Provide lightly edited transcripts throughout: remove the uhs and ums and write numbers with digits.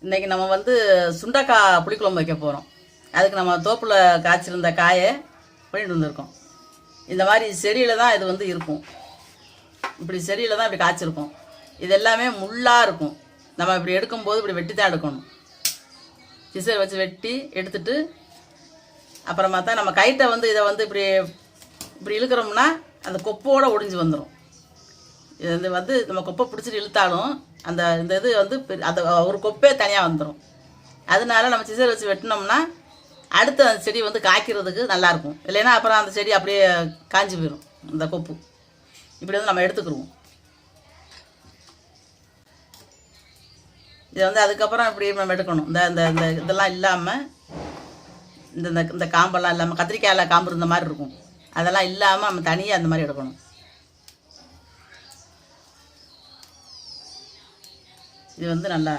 இன்றைக்கி நம்ம வந்து சுண்டைக்காய் புளிக்குழம்பு வைக்க போகிறோம். அதுக்கு நம்ம தோப்பில் காய்ச்சிருந்த காயை பண்ணிட்டு வந்திருக்கோம். இந்த மாதிரி செடியில் தான் இது வந்து இருக்கும். இப்படி செடியில் தான் இப்படி காய்ச்சிருக்கும். இது எல்லாமே முள்ளாக இருக்கும். நம்ம இப்படி எடுக்கும்போது இப்படி வெட்டி தான் எடுக்கணும். சிசர் வச்சு வெட்டி எடுத்துட்டு அப்புறமா தான் நம்ம கைட்டை வந்து இதை வந்து இப்படி இப்படி இழுக்கிறோம்னா அந்த கொப்போடு ஒடிஞ்சு வந்துடும். இது வந்து நம்ம கொப்பை பிடிச்சிட்டு இழுத்தாலும் அந்த இந்த இது வந்து அந்த ஒரு கொப்பே தனியாக வந்துடும். அதனால நம்ம சிசர் வச்சு வெட்டினோம்னா அடுத்த அந்த செடி வந்து காய்க்கிறதுக்கு நல்லாயிருக்கும். இல்லைன்னா அப்புறம் அந்த செடி அப்படியே காஞ்சி போயிடும். அந்த கொப்பு இப்படி வந்து நம்ம எடுத்துக்கிடுவோம். இதை வந்து அதுக்கப்புறம் இப்படி நம்ம எடுக்கணும். இந்த இந்த இந்த இதெல்லாம் இல்லாமல் இந்த இந்த காம்பெல்லாம் இல்லாமல் கத்திரிக்காயில் காம்பு இருந்த மாதிரி இருக்கும். அதெல்லாம் இல்லாமல் நம்ம தனியாக அந்த மாதிரி எடுக்கணும். இது வந்து நல்லா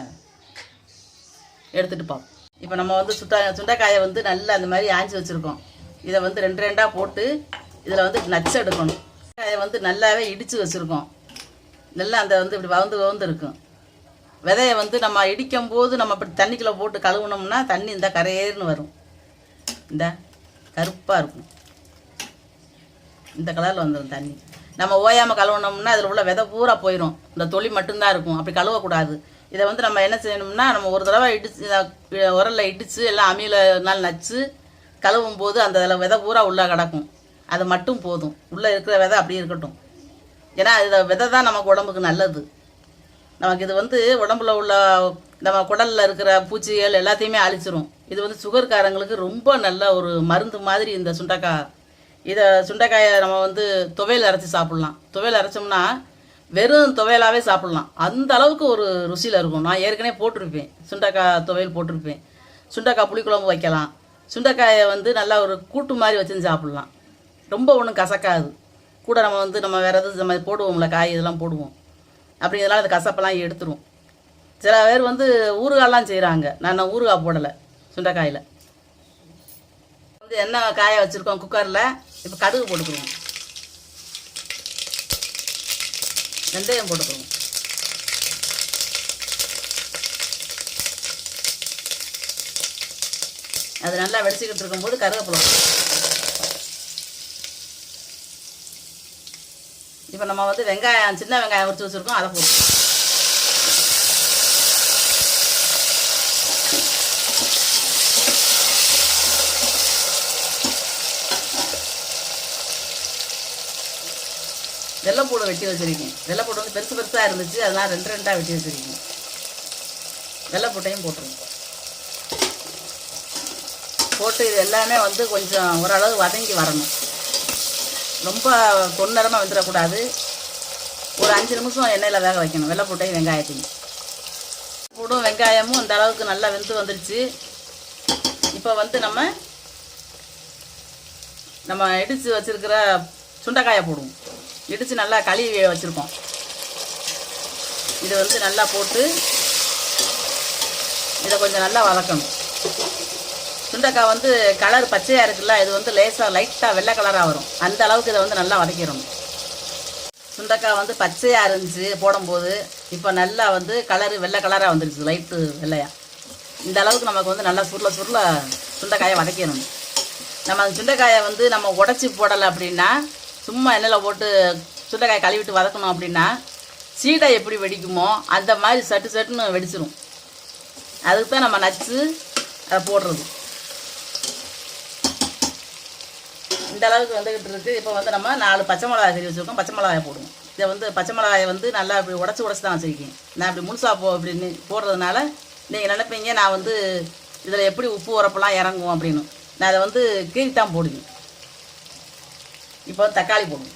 எடுத்துகிட்டு பார்ப்போம். இப்போ நம்ம வந்து சுண்டைக்காயை வந்து நல்லா அந்த மாதிரி ஆஞ்சி வச்சுருக்கோம். இதை வந்து ரெண்டு ரெண்டாக போட்டு இதில் வந்து நச்சு எடுக்கணும். காயை வந்து நல்லாவே இடித்து வச்சுருக்கோம். நல்லா அந்த வந்து இப்படி வவுந்து இருக்கும். விதையை வந்து நம்ம இடிக்கும் போது நம்ம இப்படி தண்ணிக்குள்ளே போட்டு கழுவுனோம்னா தண்ணி இந்த கரையேறுன்னு வரும். இந்த கருப்பாக இருக்கும். இந்த கலரில் வந்துடும் தண்ணி. நம்ம ஓயாமல் கழுவுனோம்னா அதில் உள்ள விதை பூரா போயிடும். இந்த தொளி மட்டும்தான் இருக்கும். அப்படி கழுவக்கூடாது. இதை வந்து நம்ம என்ன செய்யணும்னா நம்ம ஒரு தடவை இடித்து உரலில் இடித்து எல்லாம் அம்மியில் நாள் நச்சு கழுவும் போது அந்த இதில் விதை பூரா உள்ளே கிடக்கும். அது மட்டும் போதும். உள்ளே இருக்கிற விதை அப்படியே இருக்கட்டும். ஏன்னா இதை விதை தான் நமக்கு உடம்புக்கு நல்லது. நமக்கு இது வந்து உடம்புல உள்ள நம்ம குடலில் இருக்கிற பூச்சிகள் எல்லாத்தையுமே அழிச்சிரும். இது வந்து சுகர்காரங்களுக்கு ரொம்ப நல்ல ஒரு மருந்து மாதிரி இந்த சுண்டைக்காய். இதை சுண்டைக்காயை நம்ம வந்து துவையல் அரைச்சி சாப்பிட்லாம். துவையல் அரைச்சோம்னா வெறும் துவையலாகவே சாப்பிட்லாம். அந்த அளவுக்கு ஒரு ருசியில் இருக்கும். நான் ஏற்கனவே போட்டிருப்பேன். சுண்டைக்காய் துவையல் போட்டிருப்பேன். சுண்டைக்காய் புளிக்குழம்பு வைக்கலாம். சுண்டைக்காயை வந்து நல்லா ஒரு கூட்டு மாதிரி வச்சு சாப்பிட்லாம். ரொம்ப ஒன்றும் கசக்காது. கூட நம்ம வந்து நம்ம வேறு எதுவும் நம்ம போடுவோம்ல, காய் இதெல்லாம் போடுவோம். அப்படிங்கிறதுனால அந்த கசப்பெல்லாம் எடுத்துரும். சில பேர் வந்து ஊறுகாயெல்லாம் செய்கிறாங்க. நான் ஊறுகாய் போடலை சுண்டைக்காயில். வந்து எண்ணெய் காய வச்சுருக்கோம் குக்கரில். இப்போ கடுகு போட்டுக்குவோம். வெந்தயம் போட்டுக்குவோம். அது நல்லா வெடிச்சிக்கிட்டு இருக்கும்போது கருவேப்பிலை. இப்போ நம்ம வந்து வெங்காயம், சின்ன வெங்காயம் உரிச்சு வச்சுருக்கோம். அதை போட்டு வெள்ளைப்பூடு வெட்டி வச்சுருக்கேன். வெள்ளைப்பூடு வந்து பெருசு பெருசாக இருந்துச்சு. அதெல்லாம் ரெண்டு ரெண்டாக வெட்டி வச்சுருக்கேன். வெள்ளைப்பூட்டையும் போட்டுருவோம். போட்டு இது எல்லாமே வந்து கொஞ்சம் ஓரளவு வதங்கி வரணும். ரொம்ப பொன்னிறமாக வந்துடக்கூடாது. ஒரு 5 நிமிஷம் எண்ணெயில் வேக வைக்கணும். வெள்ளைப்பூட்டையும் வெங்காயத்தையும். பூடும் வெங்காயமும் இந்த அளவுக்கு நல்லா வெந்து வந்துடுச்சு. இப்போ வந்து நம்ம இடித்து வச்சுருக்கிற சுண்டைக்காயை போடுவோம். இடித்து நல்லா கழுவி வச்சுருக்கோம். இது வந்து நல்லா போட்டு இதை கொஞ்சம் நல்லா வதக்கணும். சுண்டைக்காய் வந்து கலர் பச்சையாக இருக்குல்ல, இது வந்து லேசாக லைட்டாக வெள்ளை கலராக வரும். அந்த அளவுக்கு இதை வந்து நல்லா வதக்கிடணும். சுண்டைக்காய் வந்து பச்சையாக இருந்துச்சு போடும்போது. இப்போ நல்லா வந்து கலரு வெள்ளை கலராக வந்துருச்சு, லைட்டு வெள்ளையாக. இந்த அளவுக்கு நமக்கு வந்து நல்லா சுருள சுண்டைக்காயை வதக்கிடணும். நம்ம அந்த சுண்டைக்காயை வந்து நம்ம உடச்சி போடலை அப்படின்னா, சும்மா எண்ணெயில் போட்டு சுண்டைக்காயை கழுவிட்டு வதக்கணும் அப்படின்னா சீடை எப்படி வெடிக்குமோ அந்த மாதிரி சட்டுன்னு வெடிச்சிடும். அதுக்கு தான் நம்ம நச்சு அதை போடுறது. இந்த அளவுக்கு வந்துக்கிட்டு இருக்குது. இப்போ வந்து நம்ம 4 பச்சை மிளகாய் கறி வச்சுருக்கோம். பச்சை மிளகாயை போடுவோம். இதை வந்து பச்சை மிளகாயை வந்து நல்லா இப்படி உடச்சி தான் வச்சுருக்கேன். நான் இப்படி முழுசாக இப்படின்னு போடுறதுனால நீங்கள் நினைப்பீங்க நான் வந்து இதில் எப்படி உப்பு உரப்பெல்லாம் இறங்குவோம் அப்படின்னு. நான் அதை வந்து கீறித்தான் போடுவேன். இப்போ தக்காளி போடுவோம்.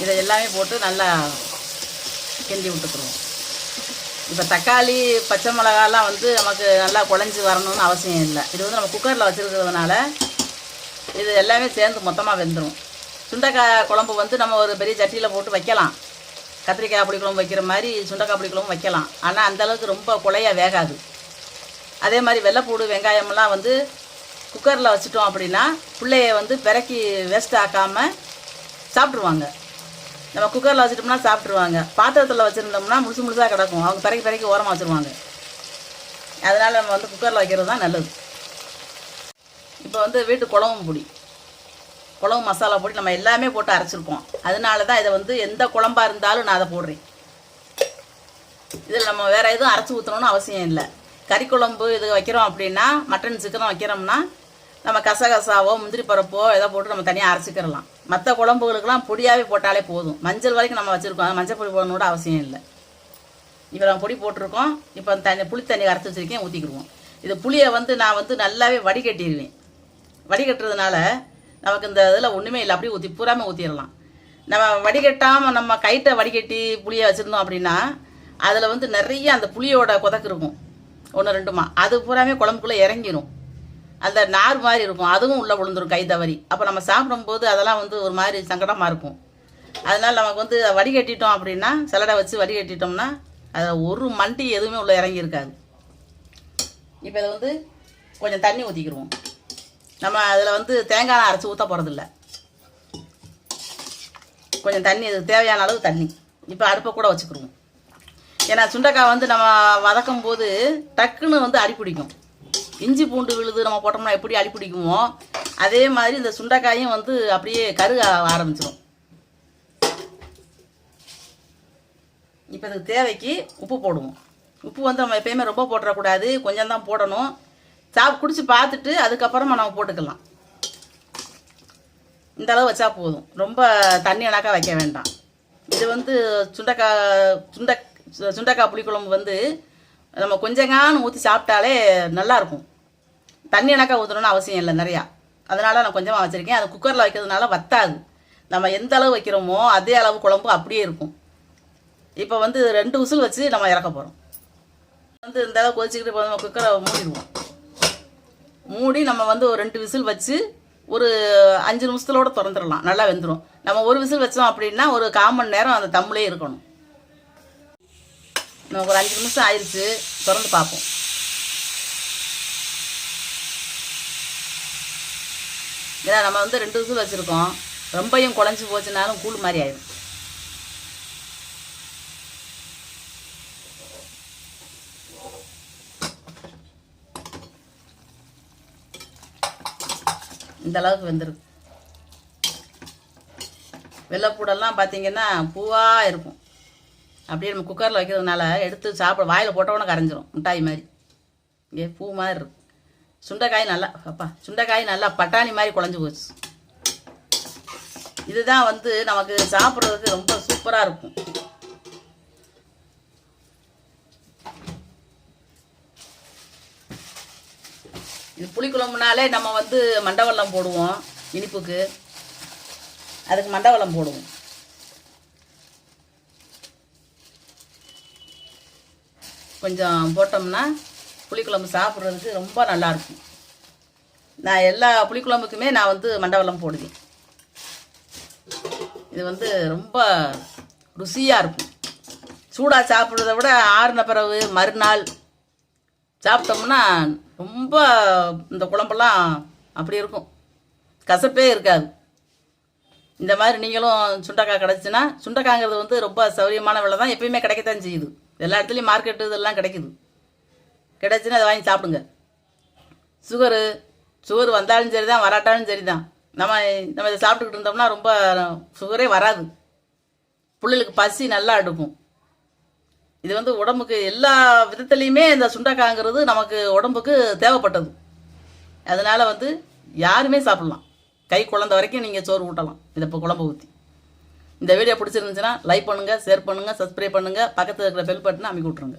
இதை எல்லாமே போட்டு நல்லா கிண்டி விட்டுக்குருவோம். இப்போ தக்காளி பச்சை மிளகாலாம் வந்து நமக்கு நல்லா குழஞ்சி வரணும்னு அவசியம் இல்லை. இது வந்து நம்ம குக்கரில் வச்சுருக்கிறதுனால இது எல்லாமே சேர்ந்து மொத்தமாக வெந்துடும். சுண்டைக்காய் குழம்பு வந்து நம்ம ஒரு பெரிய சட்டியில் போட்டு வைக்கலாம். கத்திரிக்காய் புளிக்குழம்பு வைக்கிற மாதிரி சுண்டைக்காய் புளிக்குழம்பு வைக்கலாம். ஆனால் அந்தளவுக்கு ரொம்ப குழையாக வேகாது. அதே மாதிரி வெள்ளைப்பூடு வெங்காயமெல்லாம் வந்து குக்கரில் வச்சுட்டோம் அப்படின்னா பிள்ளைய வந்து பிறக்கி வேஸ்ட் ஆக்காமல் சாப்பிட்ருவாங்க. நம்ம குக்கரில் வச்சுட்டோம்னா சாப்பிட்ருவாங்க. பாத்திரத்தில் வச்சுருந்தோம்னா முழுசாக கிடக்கும். அவங்க பிறக்கி ஓரமாக வச்சுருவாங்க. அதனால் நம்ம வந்து குக்கரில் வைக்கிறது தான் நல்லது. இப்போ வந்து வீட்டு குழம்பு மசாலா பொடி நம்ம எல்லாமே போட்டு அரைச்சிருக்கோம். அதனால தான் இதை வந்து எந்த குழம்பா இருந்தாலும் நான் அதை போடுறேன். இதில் நம்ம வேறு எதுவும் அரைச்சி ஊற்றணும்னு அவசியம் இல்லை. கறி குழம்பு இது வைக்கிறோம் அப்படின்னா, மட்டன் சிக்கனும் வைக்கிறோம்னா நம்ம கசகசாவோ முந்திரி பருப்போ எதோ போட்டு நம்ம தனியாக அரைச்சிக்கிறலாம். மற்ற குழம்புகளுக்கெல்லாம் பொடியாகவே போட்டாலே போதும். மஞ்சள் வரைக்கும் நம்ம வச்சுருக்கோம். மஞ்சள் பொடி போடணும்னு கூட அவசியம் இல்லை. இப்போ நம்ம பொடி போட்டிருக்கோம். இப்போ புளி தண்ணி அரைச்சி வச்சுருக்கேன், ஊற்றிக்கிடுவோம். இது புளியை வந்து நான் வந்து நல்லாவே வடிகட்டிடுவேன். வடிகட்டுறதுனால நமக்கு இந்த இதில் ஒன்றுமே இல்லை. அப்படியே பூராமே ஊற்றிடலாம். நம்ம வடிகட்டாமல் நம்ம கைட்டை வடிகட்டி புளியை வச்சுருந்தோம் அப்படின்னா அதில் வந்து நிறைய அந்த புளியோட கொதக்கு இருக்கும், 1-2மா. அது பூராமே குழம்புக்குள்ளே இறங்கிடும். அந்த நார் மாதிரி இருக்கும், அதுவும் உள்ளே விழுந்துடும் கை தவறி. அப்போ நம்ம சாப்பிடும்போது அதெல்லாம் வந்து ஒரு மாதிரி சங்கடமாக இருக்கும். அதனால் நமக்கு வந்து வடிகட்டிட்டோம் அப்படின்னா, சலடை வச்சு வடிகட்டிட்டோம்னா அதில் ஒரு மண்டி எதுவுமே உள்ளே இறங்கி இருக்காது. இப்போ இதை வந்து கொஞ்சம் தண்ணி ஊற்றிக்கிடுவோம். நம்ம அதில் வந்து தேங்காய் அரைச்சி ஊற்ற போகிறதில்ல. கொஞ்சம் தண்ணி, இதுக்கு தேவையான அளவு தண்ணி. இப்போ அடுப்பை கூட வச்சுக்கிடுவோம். ஏன்னா சுண்டைக்காய் வந்து நம்ம வதக்கும் போது டக்குன்னு வந்து அடிப்பிடிக்கும். இஞ்சி பூண்டு விழுது நம்ம போட்டோம்னா எப்படி அடிப்பிடிக்குமோ அதே மாதிரி இந்த சுண்டைக்காயும் வந்து அப்படியே கருக ஆரம்பிச்சிடும். இப்போ இதுக்கு தேவைக்கு உப்பு போடுவோம். உப்பு வந்து நம்ம எப்பயுமே ரொம்ப போட்டுறக்கூடாது, கொஞ்சம் தான் போடணும். குடிச்சு பார்த்துட்டு அதுக்கப்புறமா நம்ம போட்டுக்கலாம். இந்த அளவு வச்சா போதும், ரொம்ப தண்ணி அணக்கா வைக்க வேண்டாம். இது வந்து சுண்டைக்காய் புளிக்குழம்பு வந்து நம்ம கொஞ்சங்கான்னு ஊற்றி சாப்பிட்டாலே நல்லாயிருக்கும். தண்ணி அணக்கா ஊற்றணும்னு அவசியம் இல்லை நிறையா. அதனால் நான் கொஞ்சமாக வச்சுருக்கேன். அது குக்கரில் வைக்கிறதுனால வத்தாது. நம்ம எந்த அளவு வைக்கிறோமோ அதே அளவு குழம்பு அப்படியே இருக்கும். இப்போ வந்து 2 விசில் வச்சு நம்ம இறக்க போகிறோம். வந்து இந்த அளவு கொதிச்சுக்கிட்டு இப்போ நம்ம குக்கரை மூடிடுவோம். மூடி நம்ம வந்து ஒரு 2 விசில் வச்சு ஒரு 5 நிமிஷத்தோடு திறந்துடலாம். நல்லா வெந்துடும். நம்ம ஒரு விசில் வச்சோம் அப்படின்னா ஒரு 1/4 மணி நேரம் அந்த தம்முலே இருக்கணும். நமக்கு ஒரு 5 நிமிஷம் ஆயிடுச்சு, திறந்து பார்ப்போம். ஏன்னா நம்ம வந்து 2 விசில் வச்சுருக்கோம். ரொம்பையும் குழஞ்சி போச்சுனாலும் கூழ் மாதிரி ஆயிடும். இந்த அளவுக்கு வெந்திருக்கு. வெள்ளைப்பூடெல்லாம் பார்த்தீங்கன்னா பூவாக இருக்கும். அப்படியே நம்ம குக்கரில் வைக்கிறதுனால எடுத்து சாப்பிட வாயில் போட்டோன்னே கரைஞ்சிரும், மிட்டாய் மாதிரி. இங்கே பூ மாதிரி இருக்கும். சுண்டைக்காய் நல்லா பட்டாணி மாதிரி குழஞ்சி போச்சு. இதுதான் வந்து நமக்கு சாப்பிட்றதுக்கு ரொம்ப சூப்பராக இருக்கும். இது புளிக்குழம்புனாலே நம்ம வந்து மண்டவெல்லம் போடுவோம் இனிப்புக்கு. அதுக்கு மண்டவெல்லம் போடுவோம். கொஞ்சம் போட்டோம்னா புளிக்குழம்பு சாப்பிட்றதுக்கு ரொம்ப நல்லாயிருக்கும். நான் எல்லா புளிக்குழம்புக்குமே நான் வந்து மண்டவெல்லம் போடுவேன். இது வந்து ரொம்ப ருசியாக இருக்கும். சூடாக சாப்பிட்றத விட ஆறுன பிறகு மறுநாள் சாப்பிட்டோம்னா ரொம்ப இந்த குழம்பெல்லாம் அப்படி இருக்கும், கசப்பே இருக்காது. இந்த மாதிரி நீங்களும் சுண்டைக்காய் கிடச்சுன்னா, சுண்டைக்காய்ங்கிறது வந்து ரொம்ப சௌரியமான விலை தான், எப்பயுமே கிடைக்கத்தான் செய்யுது. எல்லா இடத்துலையும் மார்க்கெட்டு இதெல்லாம் கிடைக்குது. கிடைச்சுன்னா அதை வாங்கி சாப்பிடுங்க. சுகர் வந்தாலும் சரி தான், வராட்டாலும் சரி தான். நம்ம இதை சாப்பிட்டுக்கிட்டு இருந்தோம்னா ரொம்ப சுகரே வராது. பிள்ளைகளுக்கு பசி நல்லா எடுக்கும். இது வந்து உடம்புக்கு எல்லா விதத்துலேயுமே இந்த சுண்டைக்காய்ங்கிறது நமக்கு உடம்புக்கு தேவைப்பட்டது. அதனால் வந்து யாருமே சாப்பிட்லாம். கை குழந்த வரைக்கும் நீங்கள் சோறு ஊட்டலாம் இதை இப்போ குழம்பு ஊற்றி. இந்த வீடியோ பிடிச்சிருந்துச்சுன்னா லைக் பண்ணுங்கள், ஷேர் பண்ணுங்கள், சப்ஸ்கிரைப் பண்ணுங்கள், பக்கத்தில் இருக்கிற பெல் பட்டனை அமைக்கி விட்ருங்க.